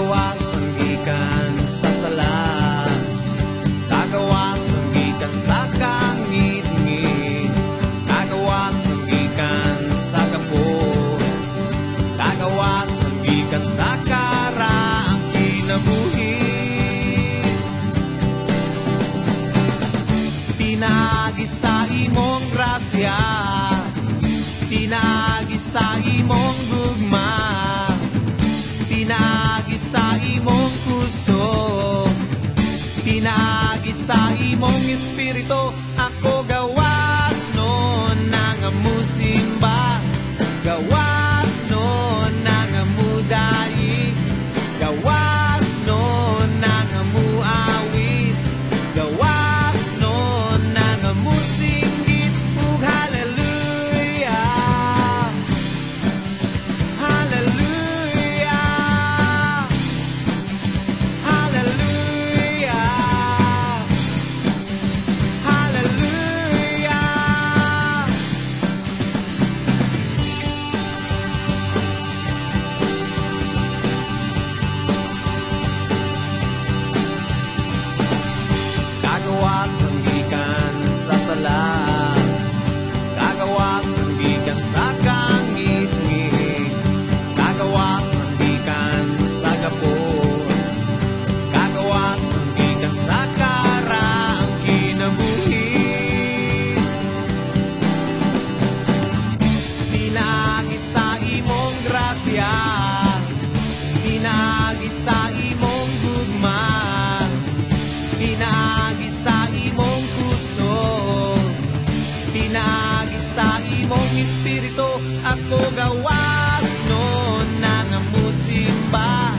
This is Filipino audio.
Kagawasan gikan sa sala, kagawasan gikan sa kangit-ngit, kagawasan gikan sa kapos, kagawasan gikan sa karaang kinabuhi. Pinagi sa imong grasya, pinagi sa imong gugma, pinagi sa imong puso, pinagi sa imong espiritu. Ako gawas no nang musimba, gawas no nang mudayi, gawas no nang muawit, gawas no nang musinggit. Ug hallelujah, hallelujah, hallelujah, hallelujah. Kagawasan gikan sa sala, kagawasan gikan sa kangit-ngit, kagawasan gikan sa gapos, kagawasan gikan sa karaang kinabuhi. Pinagi sa imong grasya, pinagi sa imong gugma, pinagi sa imong puso, pinagi sa imong espiritu. Ako gawas no nang musimba,